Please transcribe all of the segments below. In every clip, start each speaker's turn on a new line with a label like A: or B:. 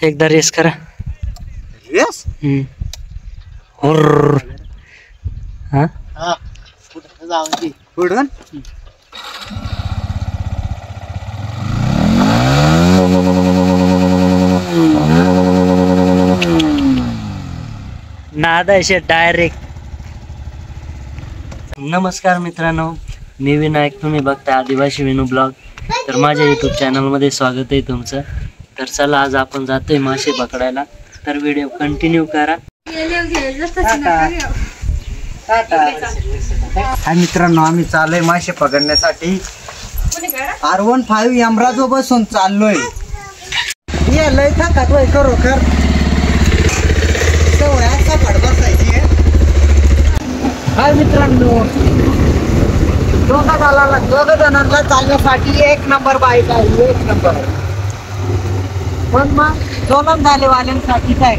A: एकदा रेस करा.
B: रेस
A: हा
B: पुढून
A: नादाशे डायरेक्ट. नमस्कार मित्रांनो, मी विनायक, तुम्ही बघता आदिवासी विनू ब्लॉग. तर माझ्या यूट्यूब चॅनलमध्ये स्वागत आहे तुमचं. तर चला आज आपण जातोय मासे पकडायला. तर व्हिडिओ कंटिन्यू करा.
B: हा मित्रांनो, आम्ही चाललोय मासे पकडण्यासाठी. R15 यमराजो बसून चाललोय. ये लय थकात वय खरोखर. सवय पड बसायची. हाय मित्रांनो, दोघ जणांना चालण्यासाठी एक नंबर बाईक आहे, एक नंबर. पण मग दोन झाले वाल्यांसाठी काय.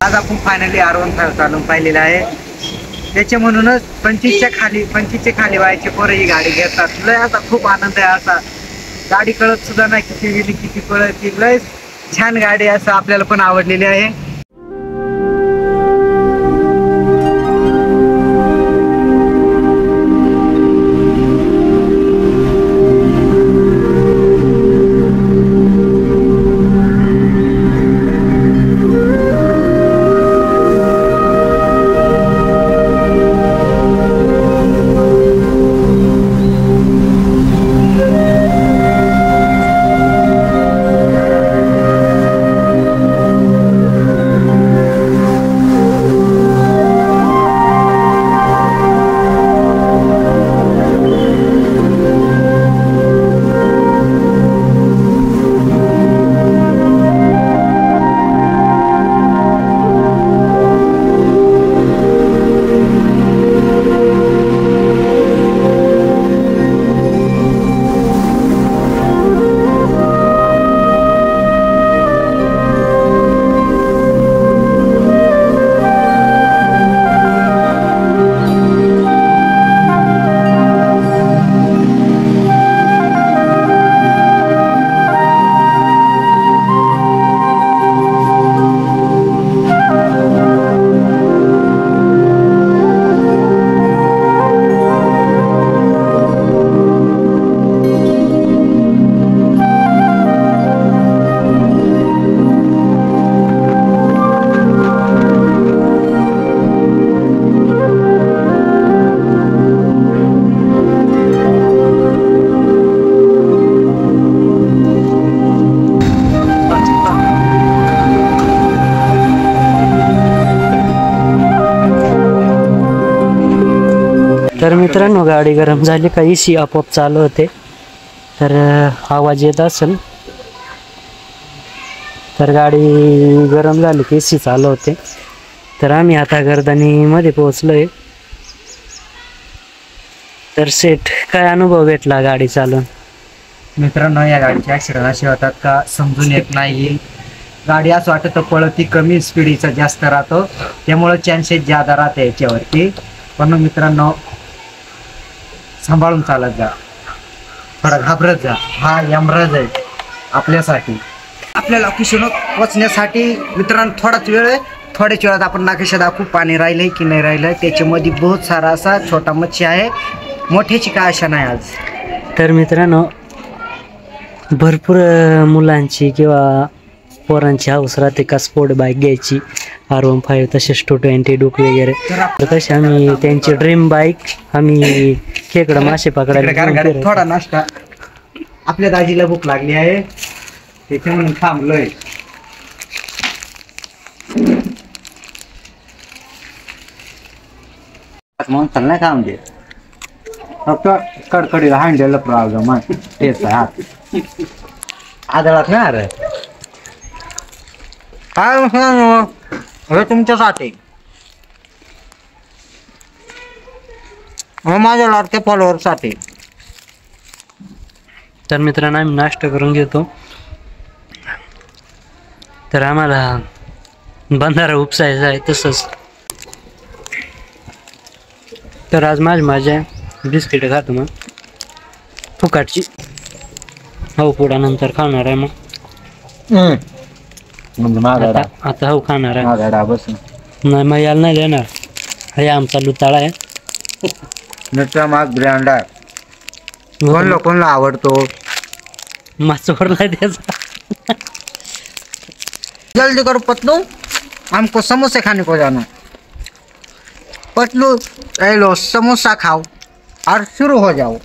B: आज आपण फायनली R15 चालून पाहिलेला आहे. त्याचे म्हणूनच 25च्या खाली व्हायचे पोरं ही गाडी घेतात. लय असा खूप आनंद आहे. असा गाडी कळत सुद्धा नाही किती गेली किती पळत. लय छान गाडी असं आपल्याला पण आवडलेली आहे.
A: तर मित्रांनो, गाडी गरम झाली का AC आपोआप चालू होते. तर आवाज येत असेल. तर गाडी गरम झाली की AC चालू होते. तर आम्ही आता गर्दनीमध्ये पोहोचलोय. तर सेट काय अनुभव भेटला गाडी चालून?
B: मित्रांनो, या गाडीचे ॲक्सिडेंट असे होतात का समजून येत नाही. गाडी असं वाटतं पळती कमी स्पीडीचा जास्त राहतो, त्यामुळे चान्सेस ज्यादा राहते याच्यावरती. पण मित्रांनो, सांभाळून चालत जा, थोडा घाबरत जा. हा यमराज आहे आपल्यासाठी. आपल्या लोकेशन पोचण्यासाठी मित्रांनो थोडाच वेळ आहे. थोड्याच वेळात आपण नाकेशा दाखवू पाणी राहिलंय की नाही राहिलंय. त्याच्यामध्ये बहुत सारा असा छोटा मच्छी आहे, मोठ्याची काय आशा नाही आज.
A: तर मित्रांनो, भरपूर मुलांची किंवा पोरांची हाऊस राहते का स्पोर्ट बाईक घ्यायची. R15 तसेच 220 डूक वगैरे. तर तसे आम्ही त्यांची ड्रीम बाईक आम्ही खेकडं मासे पकडायला.
B: थोडा नाश्ता, आपल्या दाजीला भूक लागली आहे त्याच्या म्हणून थांबलोय. मग नाही काम दे फक्त कडकडीला हँडलला प्रॉब्लेम आहे. तेच आहे हात आदळात नाही. अरे काय हे तुमच्यासाठी, हे माझ्या लाडक्या फॉलोअरसाठी.
A: तर मित्रांनो आम्ही नाश्ता करून घेतो. तर आम्हाला बंधारा उपसायचा आहे तसंच. तर आज माझी मजा आहे, बिस्किट खातो मग फुकाटची. हो पुढा नंतर खाणार आहे मग.
B: म्हणजे
A: आता हो खाणार आहे.
B: बस
A: नाही मग याला नाही देणार. हे आमचा लुताळा आहे.
B: मित्र माझ ब्रँड आहे. कोण लोकांना आवडतो.
A: माचवरला द्यायचा.
B: जल्दी करो पतलू, हमको समोसे खाने को जाना. पतलू ए लो समोसा खाओ और शुरू हो जाओ.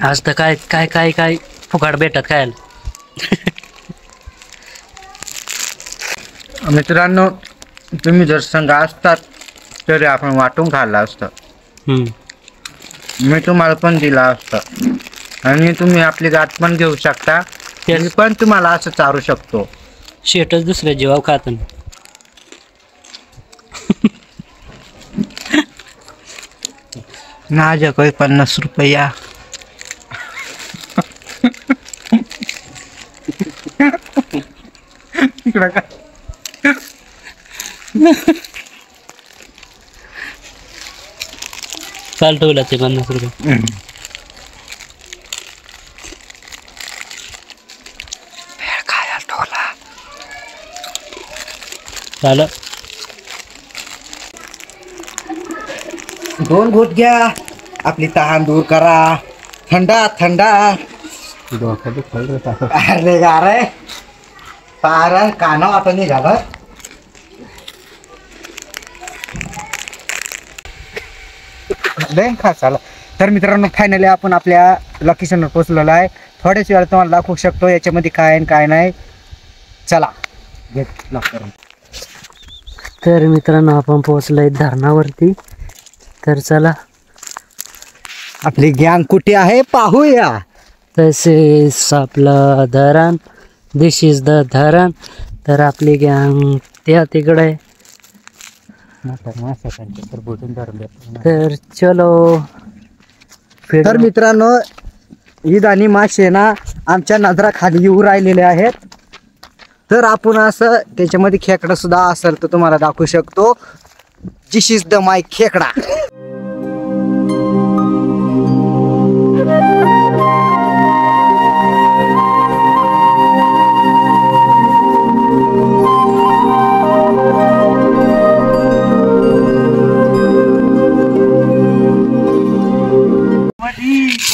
A: आज तर काय काय काय काय फुकाट भेटत खायला.
B: मित्रांनो तुम्ही जर संघ असतात तरी आपण वाटून खाल्लं असतं. मी तुम्हाला पण दिला असतं आणि तुम्ही आपली गाठ पण घेऊ शकता. मी पण तुम्हाला असं चारू शकतो.
A: शेटच दुसऱ्या जीवाव खात
B: माझ्या काही 50 रुपया.
A: काल ठेवला ते 50 रुपये. झालं.
B: 2 घोट घ्या, आपली तहान दूर करा. थंडा थंडा. अरे गारे पार काना आता निघाला. खा चाला. तर मित्रांनो फायनली आपण आपल्या लोकेशनवर पोहोचलेलो आहे. थोड्याच वेळा तुम्हाला दाखवू शकतो याच्यामध्ये काय आहे काय नाही. चला घेत लॉक करून.
A: तर मित्रांनो आपण पोहोचलोय धरणावरती. तर चला
B: आपली गँग कुठे आहे पाहूया.
A: तसेच आपलं धरण, दिस इज द धरण. तर आपली गँग त्या तिकडे आहे. तर चलो.
B: तर मित्रांनो ईद आणि मासे ना आमच्या नजरा खाली येऊ राहिलेले आहेत. तर आपण असं त्याच्यामध्ये खेकडा सुद्धा असेल तर तुम्हाला दाखवू शकतो. दिस इज द माय खेकडा.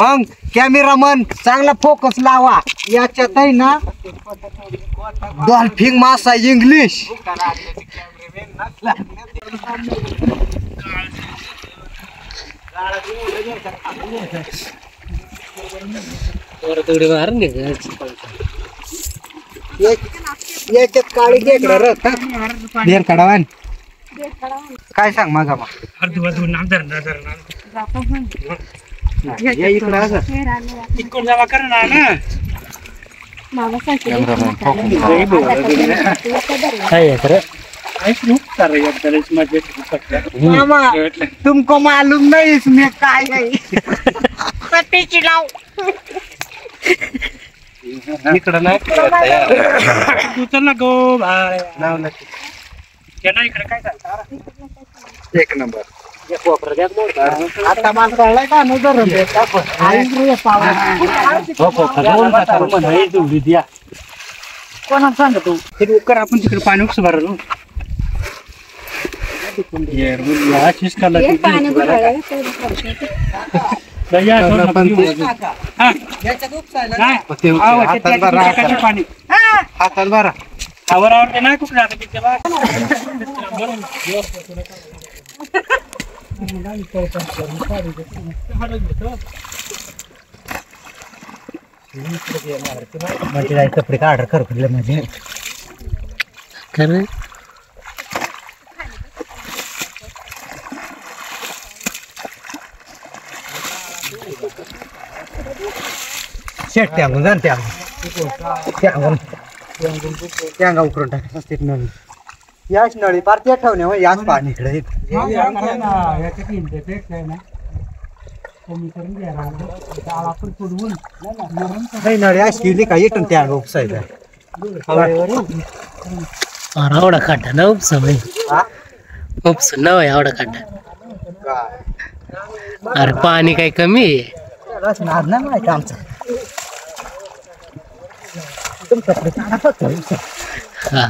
B: मग कॅमेरामन चांगला फोकस लावा. याच्यात आहे ना डॉल्फिन मासा इंग्लिश. याच्यात काळी खेकडा काढावान. काय सांग माझा तुमको मालूम नहीं इसमें काय है. इकडं नाही एक नंबर. आता मला कळलाय का कोणा सांग तू कर. आपण तिकडे पाणी उपस भरलो. हातात भरा. आवडते ना कुठे म्हणजे कपडे का ऑर्डर कर म्हणजे शेट त्यागून जाण त्या उकरून टाकायचं असते नळी. याच नळी पार त्या ठेवण्या याच पाणी इकडे नाही नळी अशी गेली का येटून त्या उपसायला
A: आवडा खड्डा ना उपसा भाई उपस न आवडा खड्डा अरे पाणी काही कमी आहे
B: नाद नाही माहिती आमचं तुमच्याकडे चांगला फक्त
A: हा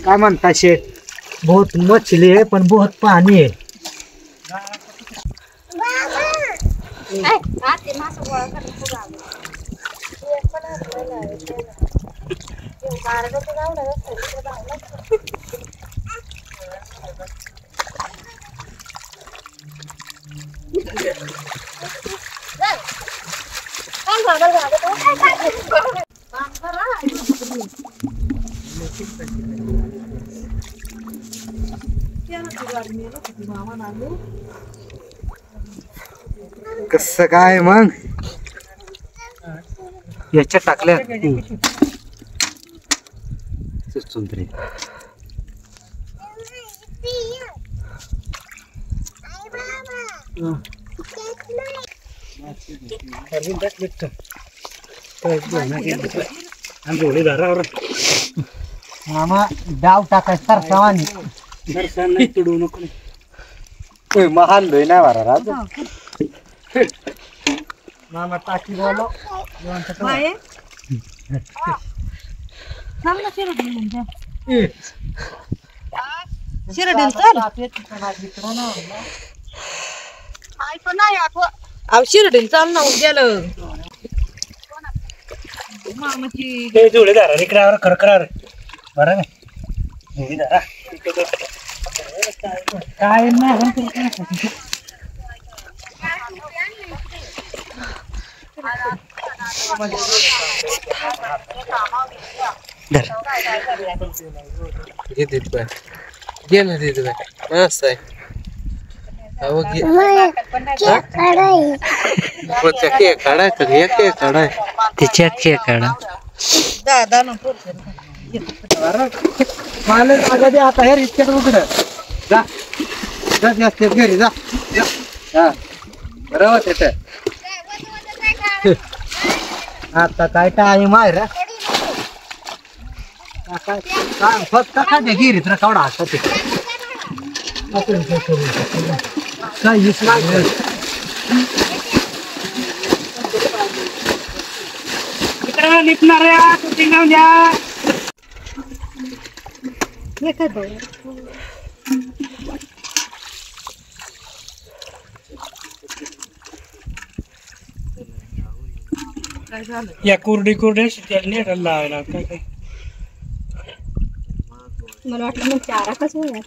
B: काय म्हणता शेठ बहुत मछली है पण बहुत पाणी आहे कसं काय मग याच्या टाकल्या सुंदरी मामा डाव टाकायचं तर सवानी
A: तुडू नको
B: महान लोय नाही वारा राज मामा टाकी बोलो
C: शिरडीन चाल ना गेलं
A: जोडीदार इकडे खरखर बरं जोडीदार
B: काय नाही
D: मस्त आहे
C: दादा
B: मला जागा दे आता हे इतक्यात उघड जा जा जास्त घरी जा हा बरोबर येत आता काय टाइम आहे रे फक्त खाद्या गिरीत रे केवढा असत काय
D: या कुरडी नेट लावला काय काय
E: मला वाटलं मग चारा कसं होईल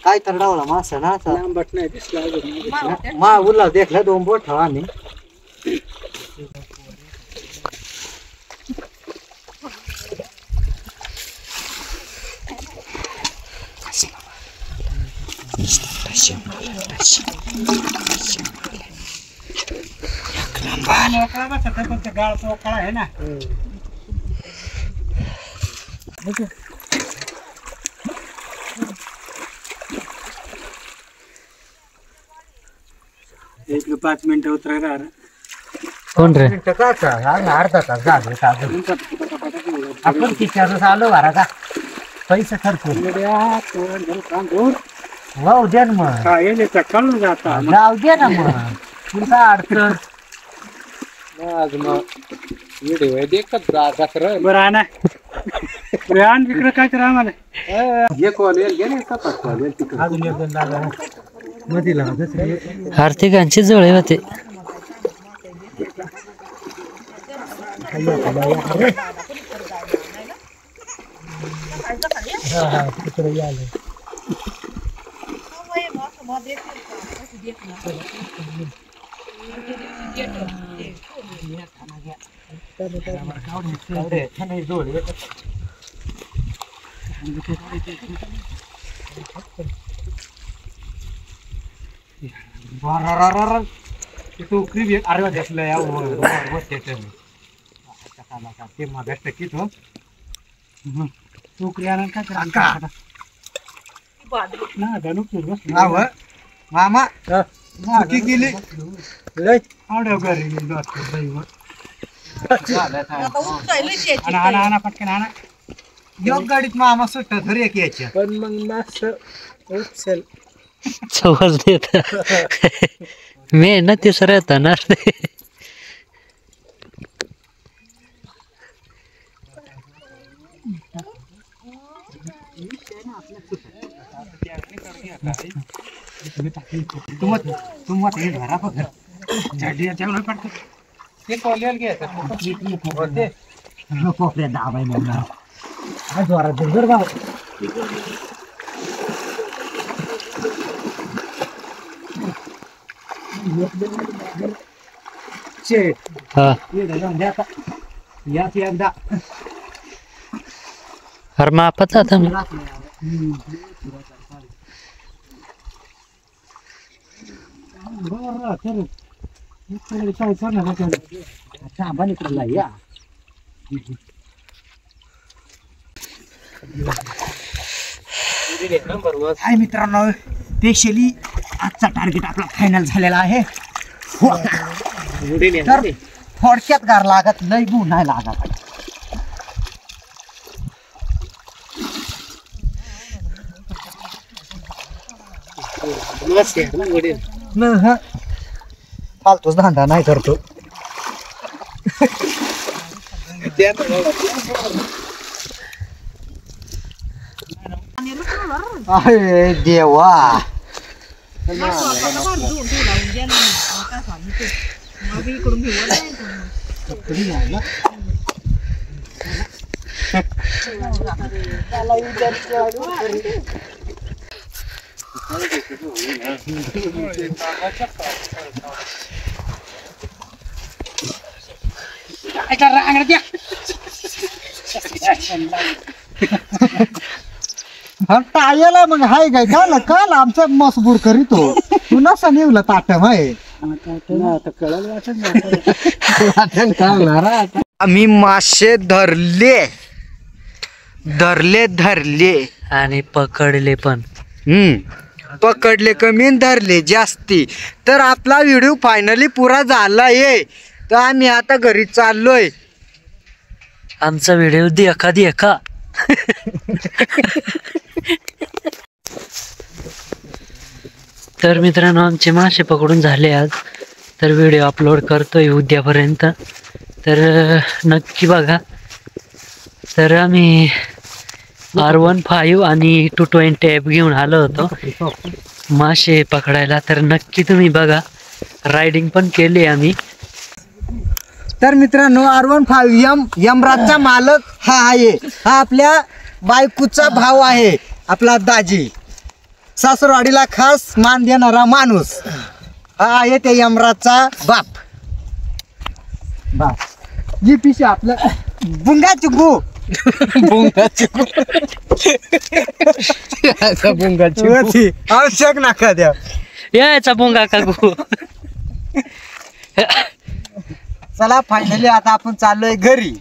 B: काय तर डावला मासा ना
D: लांबट नाही दिसला अजून
B: मा उल्ला देखला 2 बोट आणि
D: गाळ पोकळा आहे ना एक 5 मिनिटं उतरायला
A: कोण रे
B: अर्धा तास झाले आपण किती आलो बारा का पैसे खर्च वाव द्या ना मग
D: काय कळून जाता
B: जाऊ द्या ना मग तुमचा अडचण
D: बरं आणा आण तिकडे काय करा आम्हाला
B: अजून एक दोन लागा मधीला
A: आर्थिकांची जुळे होते
B: टोकरी अरे घेतलं या ते मागास टकीत हो
D: टोकरी आणा काय करा ना गणू
B: मामा चुकी केली लय
D: आवड्या घरी आणा पटकन आणा
B: योग गाडीत मामा सुट्ट घरी एक यायच्या
D: पण मग मास उपसेल
A: चवच देत मी ना तिसरं येतं ना
B: तुम घरा बघ ते कॉलेज घ्यायचं कोपऱ्या दाबाय म्हणणार जोरात जर बाबा
A: हा
B: एकदा
A: अरे मापच आता मी
B: या हाय मित्रांनो स्पेशली आजचा टार्गेट आपला फायनल झालेला आहे तर थोडक्यात गार लागत लय गुण नाही लागत फालतूच धंदा नाही करतो अरे देवा टाळ्याला मग हाय काय काल काल आमचा मसबूर करीतो तू नसा निवला ताटम आहे आम्ही मासे धरले धरले धरले
A: आणि पकडले पण.
B: पकडले कमी आणि धरले जास्ती. तर आपला व्हिडिओ फायनली पुरा झाला आहे. तर आम्ही आता घरी चाललोय.
A: आमचा व्हिडिओ देखा तर मित्रांनो आमचे मासे पकडून झाले आज. तर व्हिडिओ अपलोड करतोय उद्यापर्यंत. तर नक्की बघा. तर आम्ही R15 आणि 220 ॲप घेऊन आलो होतो मासे पकडायला. तर नक्की तुम्ही बघा. रायडिंग पण केली आम्ही.
B: तर मित्रांनो R15 यमराजचा मालक हा आहे. हा आपल्या बायकोचा भाव आहे. आपला दाजी सासरवाडीला खास मान देणारा माणूस हा आहे त्या यमराजचा बाप. जी पिशे आपलं बुंगाची गो बुंगाची होती. आवश्यक नका द्या
A: यायचा बोंगा काकू.
B: चला फायनली आता आपण चाललोय घरी.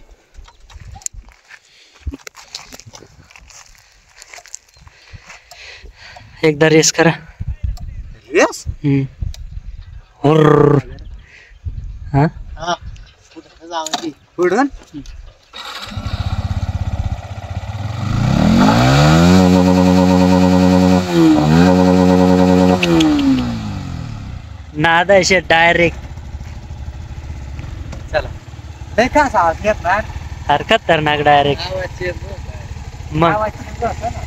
A: एकदा रेस करा.
B: येस
A: हा
B: पुढून
A: नादाशे डायरेक्ट.
B: चला लय का सावध घेत ना
A: हरकत तरनाक डायरेक्ट. मग
B: आवाज येतो ना.